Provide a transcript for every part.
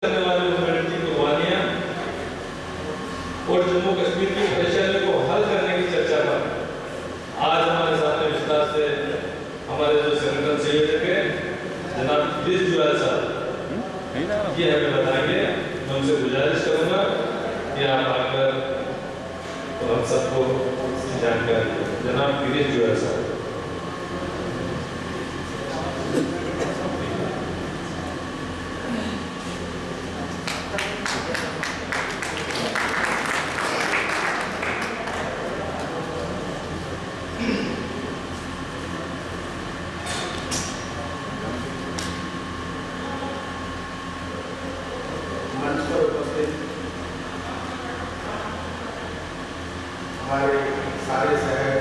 करने वाले मूवमेंट की कुर्बानियां और जम्मू कश्मीर की परेशानी को हल करने की चर्चा पर आज हमारे सामने विस्तार से हमारे जो संगठन संयोजक है जनाब गिरीश जुएल साहब ये हमें बताएंगे। मैं उनसे गुजारिश करूंगा कि आप आकर तो हम सबको जानकारी जनाब गिरीश जुएल साहब। हमारे सारे शहर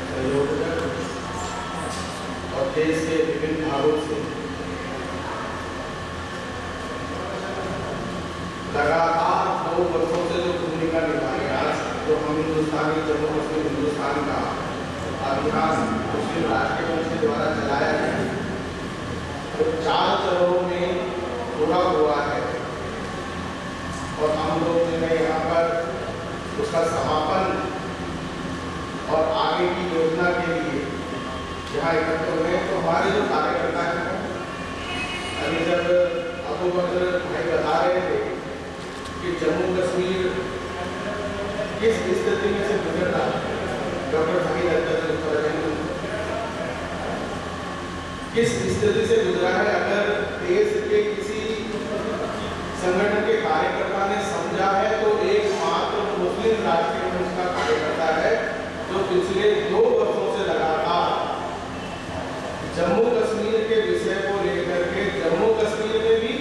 संयोजक और देश के विभिन्न भागों से लगातार 2 वर्षों से जो भूमिका निभाई, आज जो हम हिंदुस्तानी जम्मू कश्मीर हिंदुस्तान का अभियान मुस्लिम राष्ट्रीय मंच के द्वारा चलाया गया तो 4 चरणों में पूरा हुआ है और हम लोग जो है यहाँ पर उसका समापन और आगे की योजना के लिए यहाँ इकट्ठे हुए। तो हमारे जो कार्यकर्ता हैं, अभी जब अबू बकर भाई बता रहे थे कि जम्मू कश्मीर किस स्थिति में से गुजर रहा है, डॉक्टर भाई किस स्थिति से गुजरा है, अगर देश के किसी संगठन के कार्यकर्ता ने समझा है तो एकमात्र मुस्लिम राष्ट्रीय मंच का कार्यकर्ता है जो पिछले 2 वर्षों से लगातार जम्मू कश्मीर के विषय को लेकर के जम्मू कश्मीर में भी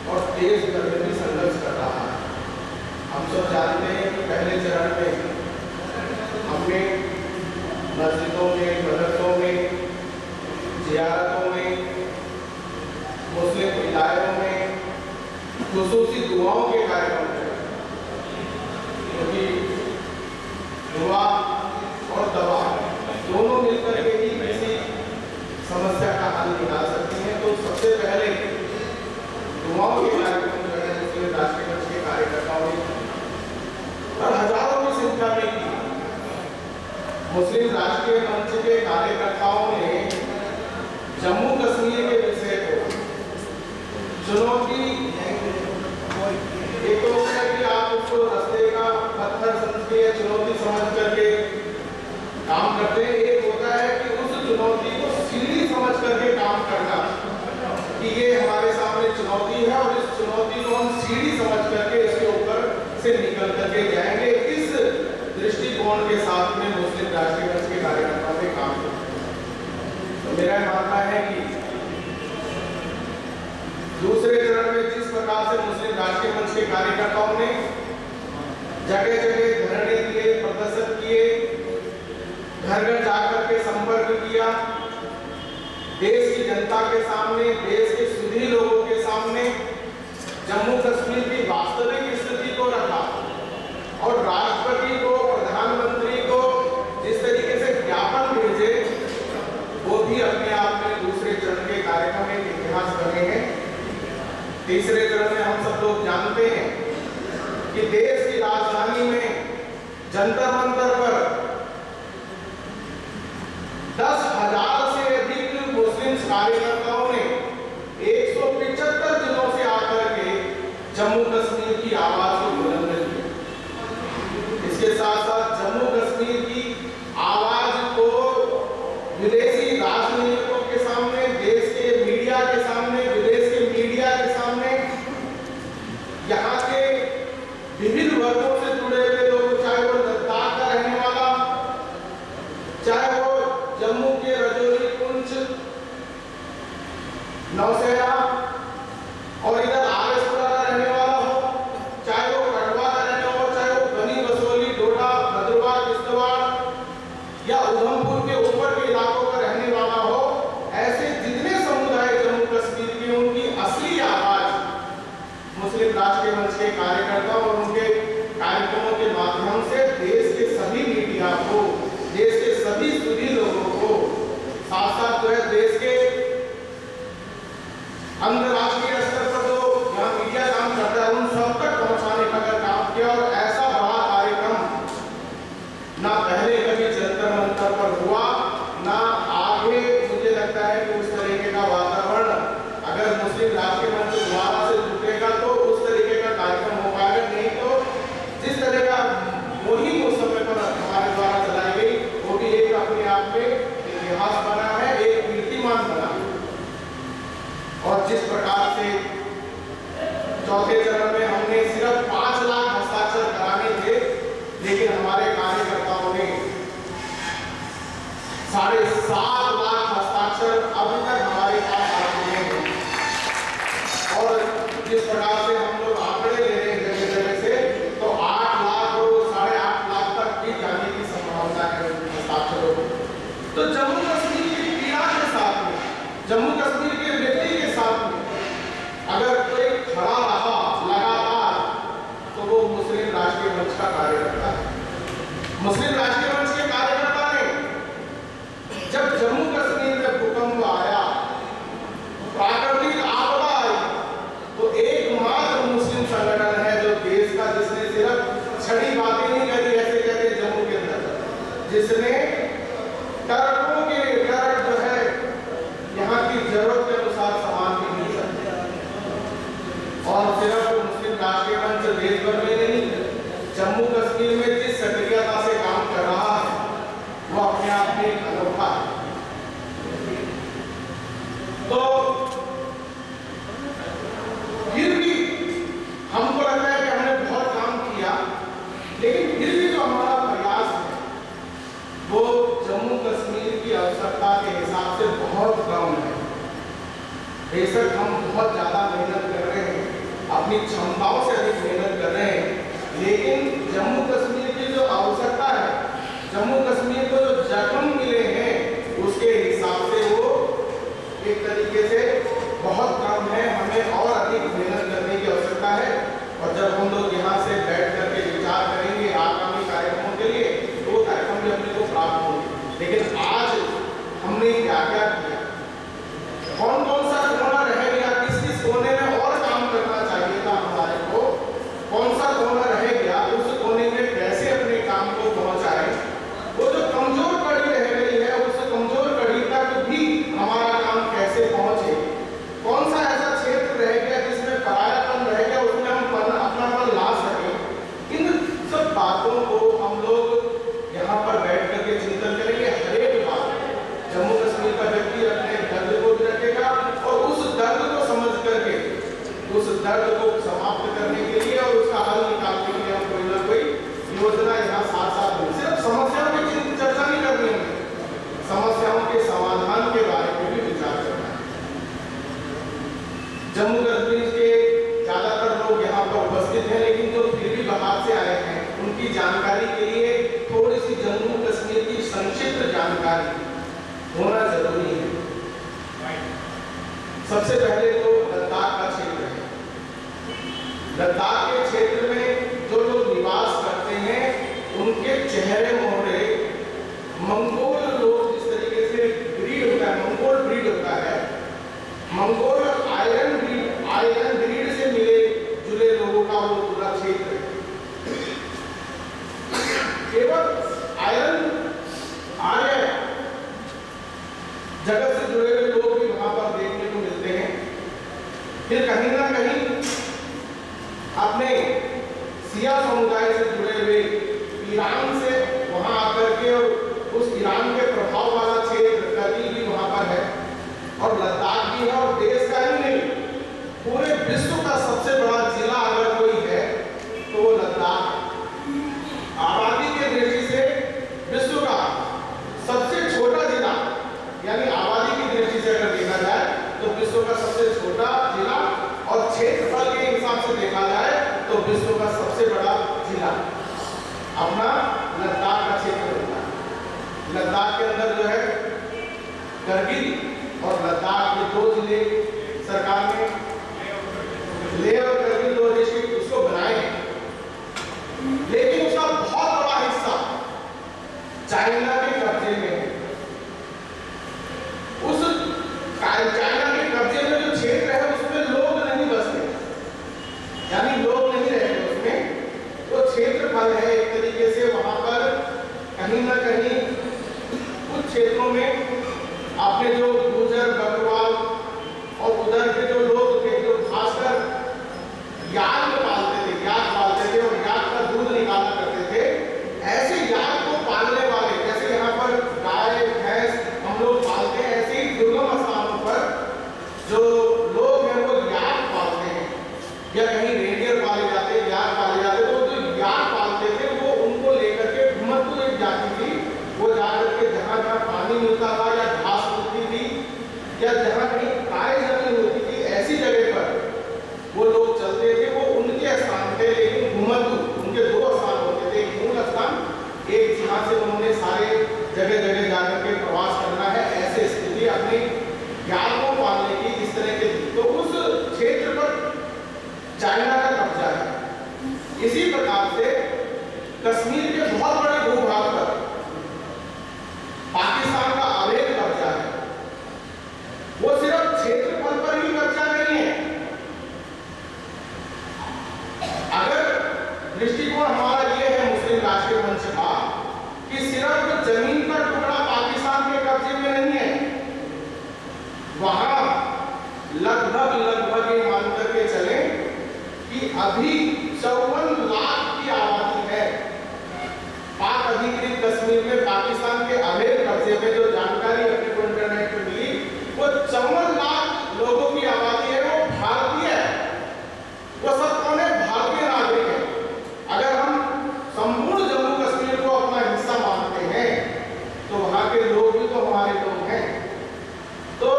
और देश भर में भी संघर्ष कर रहा है। हम सब जानते हैं कि पहले चरण में हमने मस्जिदों में, मदरसों में, जियारतों में, मुस्लिम विलायतों में खुसूसी दुआओं के कार्यक्रम क्योंकि दुआ और दवा दोनों मिलकर के ही किसी समस्या का हल निकाल सकती हैं। तो सबसे पहले दुआओं के कार्यक्रम जो है मुस्लिम राष्ट्रीय मंच के कार्यकर्ताओं ने और हजारों की संख्या में की। मुस्लिम राष्ट्रीय मंच के कार्यकर्ताओं ने जम्मू कश्मीर के विषय को चुनौती, एक तो है कि आप उसको रास्ते का पत्थर समझ के चुनौती समझ करके काम करते हैं, एक होता है कि उस चुनौती को सीढ़ी समझ करके काम करना कि ये हमारे सामने चुनौती है और इस चुनौती को हम सीढ़ी समझ करके इसके ऊपर से निकल करके जाएंगे। इस दृष्टिकोण के साथ में मुस्लिम राष्ट्रीय मंच के कार्यकर्ताओं ने काम किया। तो मेरा मानना है कि दूसरे चरण में जिस प्रकार से मुस्लिम राष्ट्रीय मंच के कार्यकर्ताओं ने जगह जगह धरने दिए, प्रदर्शन किए, घर घर जाकर के संपर्क किया, देश की जनता के सामने, देश के सभी लोगों के सामने जम्मू कश्मीर की वास्तविक स्थिति को रखा और राष्ट्रपति को, प्रधानमंत्री को जिस तरीके से ज्ञापन भेजे वो भी अपने आप में दूसरे चरण के कार्यक्रम में इतिहास बने हैं। तीसरे चरण में हम सब लोग जानते हैं कि देश की राजधानी में जंतर मंतर पर 10,000 से अधिक मुस्लिम कार्यकर्ताओं ने 175 जिलों से आकर के जम्मू कश्मीर की आवाज को बुलंद किया। इसके साथ साथ जम्मू कश्मीर की आवाज को विदेशी राजनीतिकों के सामने, देश के मीडिया के सामने, विदेश के मीडिया के सामने, यहाँ के विभिन्न वर्गों से जुड़े हुए लोग, चाहे वो लद्दाख का रहने वाला, चाहे वो जम्मू के रजौरी, पुंछ, नौशहरा और इधर आरएसपुरा का रहने वाला हो, चाहे वो कठुआ का रहने वाला हो, चाहे वो गनी, बसोली, डोडा, भद्रवाह, किश्तवाड़ या उधमपुर के ऊपर के इलाकों का रहने वाला हो, ऐसे जितने समुदाय जम्मू कश्मीर के उनकी असली आवाज मुस्लिम राष्ट्रीय मंच के कार्यकर्ता और उनके कार्यक्रमों के माध्यम से देश के सभी मीडिया को, देश के सभी लोगों को, साथ साथ जो है देश के अंतर्राष्ट्रीय स्तर पर जो यहाँ मीडिया काम इतिहास बना है, एक कीर्तिमान बना है। और जिस प्रकार से चौथे चरण में हमने सिर्फ 5 लाख हस्ताक्षर कराने थे, लेकिन हमारे कार्यकर्ताओं ने 7.5 लाख हस्ताक्षर अभी तक हमारे पास आ चुके हैं। और जिस प्रकार से हम लोग आंकड़े ले रहे हैं जगह जगह से, तो 8 लाख और 8.5 लाख तक भी जाने की संभावना है हस्ताक्षरों को। तो जम्मू कश्मीर की पीड़ा के साथ में, जम्मू कश्मीर के व्यक्ति के साथ में अगर कोई खड़ा रहा लगातार, तो वो मुस्लिम राष्ट्रीय मंच का कार्यकर्ता है। मुस्लिम राष्ट्रीय मंच के कार्यकर्ता ने जब जम्मू कश्मीर में भूकंप आया, प्राकृतिक आपदा आई, तो एकमात्र मुस्लिम संगठन है जो देश का, जिसने सिर्फ छड़ी बातें नहीं करी ऐसे कहते जम्मू के अंदर, जिसने टर्कों के टर्क जो है यहाँ की जरूरत के अनुसार सामान भी नहीं सकते। और सिर्फ मुस्लिम राष्ट्रीय मंच देश भर में नहीं, जम्मू कश्मीर में जिस सक्रियता से काम कर रहा है वो अपने आप में अनोखा है। तो फिर भी हमको लगता है कि हमने बहुत काम किया, लेकिन फिर भी जो हमारा प्रयास है वो जम्मू कश्मीर की आवश्यकता के हिसाब से बहुत कम है। बेशक हम बहुत ज्यादा मेहनत कर रहे हैं, अपनी क्षमताओं से अधिक मेहनत कर रहे हैं, लेकिन जम्मू कश्मीर की जो आवश्यकता है, जम्मू कश्मीर को जो जख्म मिले हैं, उसके हिसाब से वो एक तरीके से बहुत कम है। हमें और अधिक मेहनत करने की आवश्यकता है। और जब हम लोग यहाँ से बैठ करके विचार करेंगे आगामी कार्यक्रमों के लिए, तो वो कार्यक्रम भी अपने को प्राप्त होंगे। लेकिन आज हमने क्या क्या किया, कौन कौन सा कोना रह गया, किस किस कोने में और काम करना चाहिए था हमारे को, कौन सा कोना रह गया, उस कोने में कैसे अपने काम को पहुंचाए, वो जो कमजोर कड़ी रह गई है, उस कमजोर कड़ी तक भी हमारा काम कैसे पहुंचे, कौन सा ऐसा क्षेत्र रह गया जिसमें परायापन रह गया, उसमें हम अपनापन ला सके। इन सब बातों को हम लोग यहाँ पर बैठ करके चिंतन करेंगे। हर एक बात जम्मू कश्मीर का व्यक्ति अपने दर्द को भी रखेगा और उस दर्द को समझ करके उस दर्द को समाप्त करने के लिए और उसका हल निकालने के लिए हम कोई ना कोई योजना यहाँ साथ साथ में, सिर्फ समस्याओं की चर्चा नहीं करनी है, समस्याओं के समाधान के बारे में भी विचार करना है। जम्मू कश्मीर के ज्यादातर लोग यहाँ पर उपस्थित हैं, लेकिन जो फिर भी बाहर से आए हैं, उनकी जानकारी के लिए थोड़ी सी जम्मू कश्मीर की संक्षिप्त जानकारी होना जरूरी है। सबसे पहले तो लद्दाख का क्षेत्र है। लद्दाख के क्षेत्र में जो लोग निवास करते हैं, उनके चेहरे मोहरे मंगोल लोग, जिस तरीके से ब्रीड होता है, मंगोल ब्रीड होता है, मंगोल आयरन ब्रीड से मिले जुले लोगों का वो पूरा क्षेत्र है। केवल आर्य जगत से जुड़े हुए लोग भी वहां पर देखने को मिलते हैं। फिर कहीं ना कहीं अपने सिया समुदाय से जुड़े हुए ईरान से वहां आकर के और उस ईरान के प्रभाव वाला क्षेत्र करगिल भी वहां पर है और लद्दाख भी है। और देश का ही नहीं, पूरे विश्व का सबसे बड़ा जिला अगर कोई है तो वो लद्दाख है। आबादी के दृष्टि से विश्व का सबसे छोटा जिला, यानी आबादी की दृष्टि से अगर देखा जाए तो विश्व का सबसे छोटा जिला, और क्षेत्रफल के हिसाब से देखा जाए तो विश्व का सबसे बड़ा जिला अपना लद्दाख का क्षेत्र होता है। लद्दाख के अंदर जो है करगिल और लद्दाख के 2 जिले सरकार ने, लेह और करगिल 2 डिस्ट्रिक्ट उसको बनाए हैं, लेकिन उसका बहुत बड़ा हिस्सा चाइना के कब्जे में है। उस चाइना के कब्जे में जो क्षेत्र है उसमें लोग नहीं बसते, यानी लोग नहीं रहते उसमें, वो क्षेत्रफल है एक तरीके से। वहां पर कहीं ना कहीं कुछ क्षेत्रों में आपने जो गुर्जर बकरवाल और उधर के जो लोग थे जो खासकर याक पालते थे और याक का दूध निकाला करते थे, ऐसे याक को पालने वाले, जैसे जहाँ से उन्होंने सारे जगह जगह जाकर के प्रवास करना है, ऐसे स्थिति अपने ज्ञान को पालने की इस तरह के थी। तो उस क्षेत्र पर चाइना का कब्जा है। इसी प्रकार से कश्मीर के बहुत बड़े भूभाग पर पाकिस्तान का अवैध कब्जा है। वो सिर्फ क्षेत्रफल पर ही कब्जा नहीं है। अगर दृष्टिकोण हमारा ये है मुस्लिम राष्ट्रीय मंच का कि सिर्फ जमीन का टुकड़ा पाकिस्तान के कब्जे में नहीं है, वहां लगभग ये मान करके चले कि अभी 54 लाख की आबादी है पाक अधिकृत कश्मीर में। पाकिस्तान के अवैध कब्जे में जो जानकारी अपने को इंटरनेट पर मिली, वो 54 लाख लोगों की आबादी है, वो भारतीय है, वो सब कौन है? भारतीय नागरिक है। अगर हम संपूर्ण जम्मू कश्मीर को अपना हिस्सा मानते हैं तो वहां के लोग भी तो हमारे लोग हैं। तो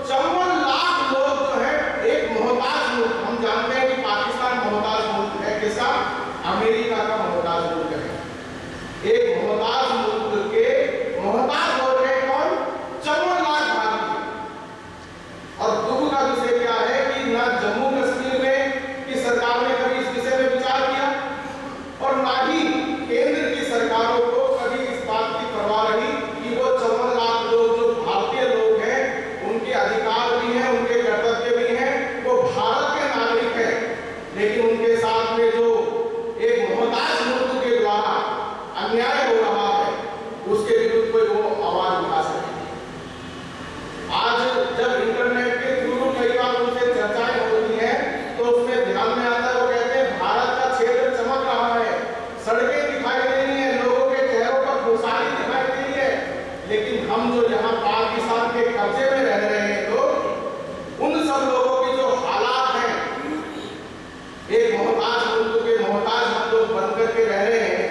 54 लाख लोग जो है एक मोहताज मुल्क, हम जानते हैं कि पाकिस्तान मोहताज मुल्क है। किसका? अमेरिका का मोहताज मुल्क है। एक मोहताज मुल्क के मोहताज हो रहे कौन? 54 लाख भारतीय। और दुख का विषय क्या है कि ना जम्मू कश्मीर में की सरकार ने कभी इस विषय में विचार किया और ना ही केंद्र की सरकारों को कभी इस बात की परवाह रही कि वो 54 लाख लोग जो भारतीय लोग हैं, उनके अधिकार भी हैं, उनके कर्तव्य भी हैं, वो भारत के नागरिक हैं, लेकिन उनके साथ में जो एक मोहताज मुल्क के द्वारा अन्याय हो रहा है, उसके विरुद्ध कोई वो आवाज उठा सके। आज जब इंटरनेट के थ्रू कई बार उनसे चर्चाएं होती हैं तो उसमें ध्यान में आता है, वो कहते हैं भारत का क्षेत्र चमक रहा है, सड़कें दिखाई दे रही हैं, लोगों के चेहरों पर खुशहाली दिखाई दे रही है, लेकिन हम जो यहाँ पाकिस्तान के कब्जे में रह रहे हैं लोग, उन सब लोगों के जो हालात हैं, एक मोहताज मुल्क के मोहताज हम लोग बन करके रह रहे हैं,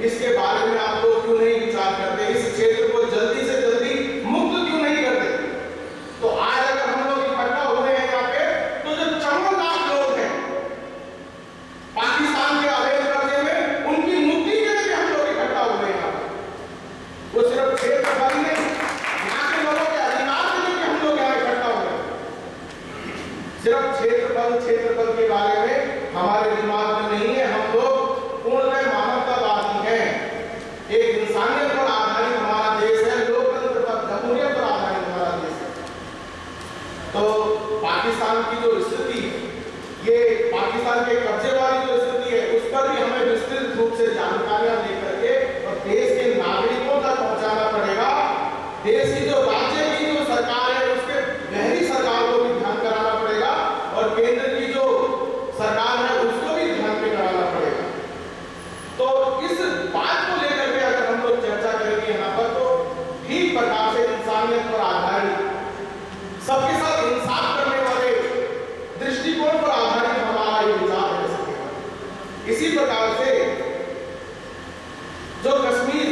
इसके बारे में आप लोग क्यों नहीं विचार करते? इस क्षेत्र को जल्दी से जल्दी मुक्त क्यों नहीं करते? तो आज अगर हम लोग इकट्ठा हुए हैं यहाँ पे, तो जो 54 लाख लोग हैं पाकिस्तान के अवैध कब्जे में, उनकी मुक्ति के लिए हम लोग इकट्ठा हुए हैं यहाँ पे। वो सिर्फ क्षेत्रफल नहीं, यहाँ के लोगों के अधिकार के लिए हम लोग यहाँ इकट्ठा हुए हैं। सिर्फ क्षेत्रफल के बारे में हमारे दिमाग में नहीं है। हम लोग पूर्णतः मानवतावादी हैं। एक इंसानियत पर आधारित हमारा देश है, लोकतंत्र पर, जमहूरियत पर आधारित हमारा देश है। तो पाकिस्तान की जो स्थिति, ये पाकिस्तान के कब्जे वाली जो स्थिति है, उस पर भी हमें विस्तृत रूप से जानकारियां लेकर के और देश के नागरिकों तक पहुंचाना पड़ेगा। देश की जो राज्य की जो सरकार है, उसके गहरी सरकार को भी ध्यान कराना पड़ेगा और केंद्र की जो सरकार है उसको भी ध्यान में कराना पड़ेगा। तो इस बात को लेकर के अगर हम लोग चर्चा करेंगे यहाँ पर, तो ठीक प्रकार से इंसानियत पर आधारित, सबके साथ इंसाफ करने वाले दृष्टिकोण पर आधारित हमारा ये विचार हो सकेगा। इसी प्रकार से जो कश्मीर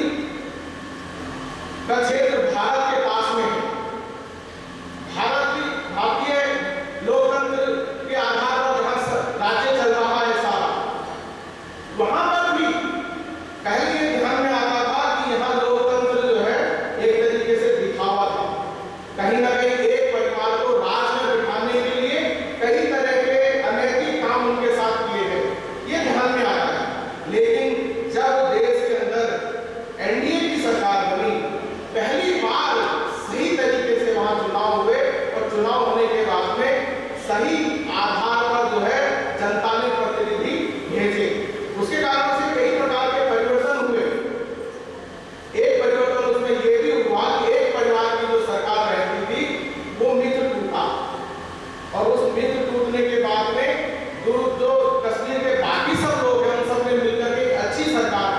का क्षेत्र भारत के पास में है, भारतीय लोकतंत्र के आधार पर जहां राज्य चल रहा है सारा, वहां पर भी पहले ये ध्यान में आता था कि यहाँ लोकतंत्र जो है एक तरीके से दिखावा था। कहीं ना कहीं एक परिवार को राज में बिठाने के लिए कई तरह के अनैतिक काम उनके साथ किए गए, ये ध्यान में आता है। लेकिन जब देश के अंदर एनडीए की सरकार बनी, पहली बार सही तरीके से वहां चुनाव हुए और चुनाव होने के बाद में सही आधार पर जो है जनता ने प्रतिनिधि भेजे। उसके कारण से कई प्रकार के परिवर्तन हुए। एक परिवर्तन उसमें यह भी हुआ कि एक परिवार की जो सरकार रहती थी, वो मित्र टूटा और उस मित्र टूटने के बाद में जो कश्मीर के बाकी सब लोग हैं, उन सब ने मिलकर के अच्छी सरकार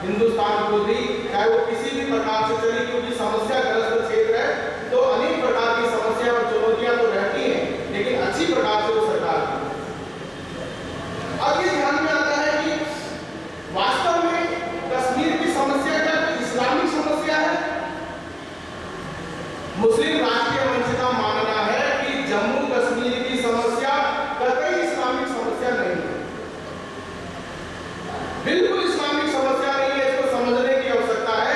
हिंदुस्तान को दी, चाहे वो किसी भी प्रकार से चली, क्योंकि समस्याग्रस्त क्षेत्र है तो अनेक प्रकार की समस्या और चुनौतियां तो रहती हैं, लेकिन अच्छी प्रकार से वो सरकार दी। अब ये ध्यान में आता है कि वास्तव में कश्मीर की समस्या क्या इस्लामिक समस्या है? मुस्लिम राष्ट्रीय मंच का मानना है कि जम्मू कश्मीर की समस्या कतई इस्लामिक समस्या नहीं है, बिल्कुल इस्लामिक समस्या नहीं है। इसको समझने की आवश्यकता है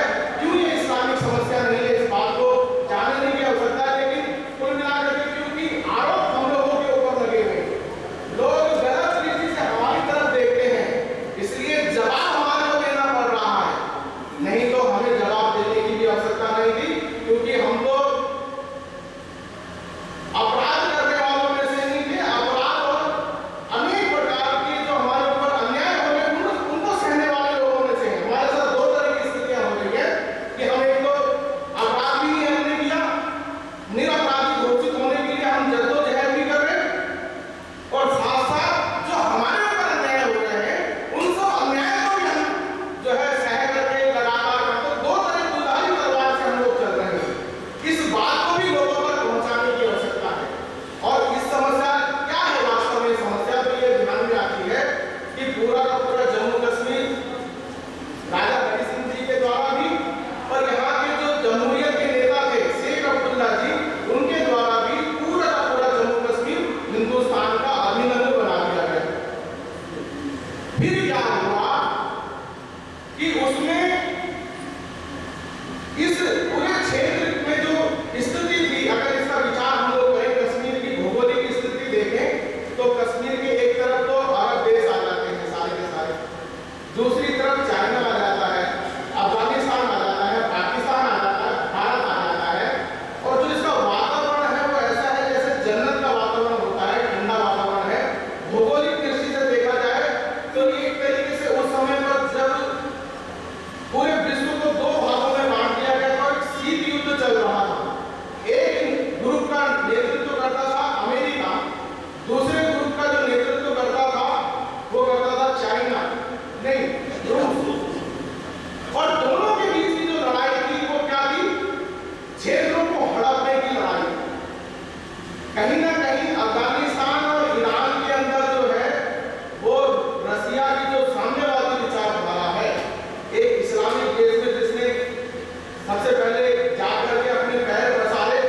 सबसे पहले जाकर के अपने पैर बसाले,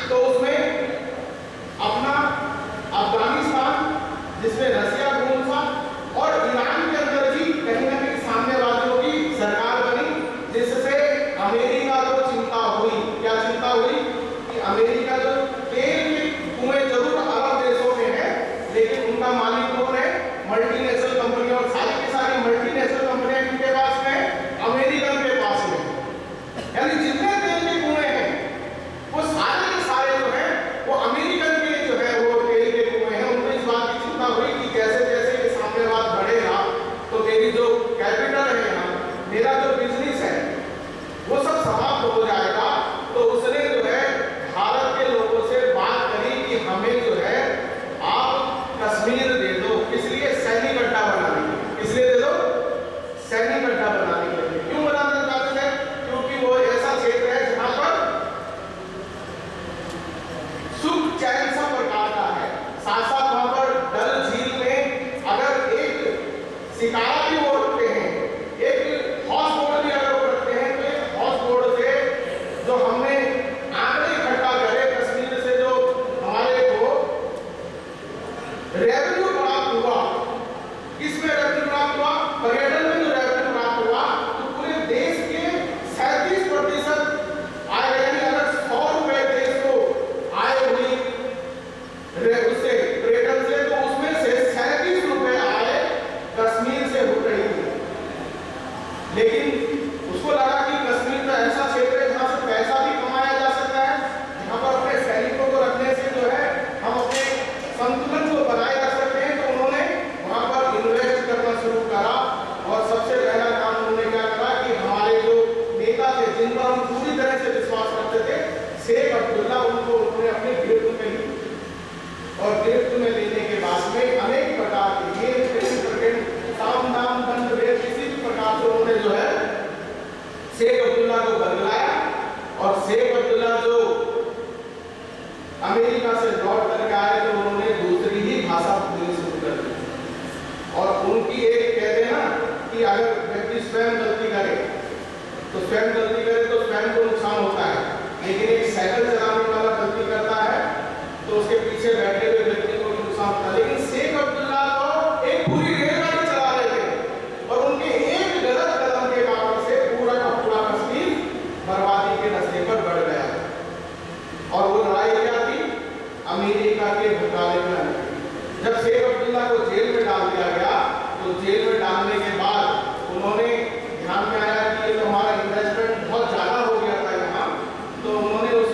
तो उसमें अपना अफगानिस्तान, जिसमें रसिया घूम था, और ईरान के अंदर भी कहीं ना कहीं साम्यवादियों की सरकार बनी, जिससे अमेरिका को चिंता हुई। क्या चिंता हुई? कि अमेरिका जो तेल के कुएं जरूर अरब देशों में है, लेकिन उनका मालिक कौन है? मल्टीनेशनल कंपनियां, और सारी की सारी मल्टीनेशनल कंपनियां किनके पास में? अमेरिकन के पास में। यानी जितने तेल के कुएं हैं वो सारे के सारे जो है वो अमेरिकन के जो है वो तेल के कुएं हैं। उनको इस बात की चिंता हुई कि जैसे जैसे ये साम्यवाद बढ़ेगा तो मेरी जो कैपिटल है यहाँ, मेरा जो बिजनेस है वो सब समाप्त हो जाएगा। तो उसने जो है भारत के लोगों से बात करी कि हमें जो है आप कश्मीर दे दो। इसलिए सैनिक अड्डा बनाने के लिए, इसलिए दे दो सैनिक अड्डा बनाने के लिए। क्यों बनाना चाहते थे? क्योंकि वो ऐसा क्षेत्र है जहां पर सुख चैन सब प्रकार का है। साथ साथ वहां पर डल झील में अगर एक शिकारा भी वो रखते हैं, एक हाउस बोट भी अगर वो रखते हैं, तो एक हाउस बोट से जो हमने आंकड़े इकट्ठा करे कश्मीर से, जो हमारे को रेवेन्यू प्राप्त हुआ, किसमें रेवेन्यू प्राप्त हुआ? पर्यटन में जो रेवेन्यू प्राप्त हुआ, तो पूरे देश के 37% आए। यानी अगर 100 रुपए देश को आय हुई उससे पर्यटन से, तो उसमें से 37 रुपए आय कश्मीर से हो रही थी। लेकिन उसको लगा कि कश्मीर तो ऐसा क्षेत्र है जहां से पैसा भी कमाया जा सकता है, जहां पर अपने सैनिकों को रखने से जो है हम अपने संतुलन को बनाए रख सकते हैं। तो उन्होंने वहां पर इन्वेस्ट करना शुरू करा, और सबसे पहला काम उन्होंने क्या करा कि हमारे जो नेता थे, जिन पर हम पूरी तरह से विश्वास करते थे, शेख अब्दुल्ला, उनको उन्होंने अपने गिरफ्त में ली। और गिरफ्त में लेने के बाद में अनेक प्रकार के साम दाम दंड भेद किसी भी प्रकार से उन्होंने जो है शेख अब्दुल्ला को बदलाया। और शेख अब्दुल्ला जो अमेरिका से लौट करके आए, तो उन्होंने दूसरी ही भाषा बोलनी शुरू कर दी। और उनकी एक कहते हैं ना कि अगर व्यक्ति स्वयं गलती करे तो स्वयं को नुकसान होता है, लेकिन एक साइकिल चलाने वाला गलती करता है तो उसके पीछे बैठे हुए व्यक्ति को भी नुकसान होता है। लेकिन शेख अब्दुल्ला तो एक पूरी रेलगाड़ी चला रहे थे, और उनके एक गलत कदम के कारण से पूरा का पूरा कश्मीर बर्बादी के रास्ते पर बढ़ गया। और वो लड़ाई क्या थी? अमेरिका के घोटाले में। जब शेख अब्दुल्ला को जेल में डाल दिया गया, तो जेल में डालने के बाद उन्होंने ध्यान में आया कि ये तो हमारा इन्वेस्टमेंट बहुत ज्यादा हो गया था यहाँ, तो उन्होंने उस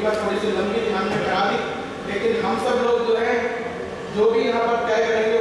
भूमिका थोड़ी सी लंबी ध्यान में करा दी, लेकिन हम सब लोग जो है जो भी यहाँ पर तय करेंगे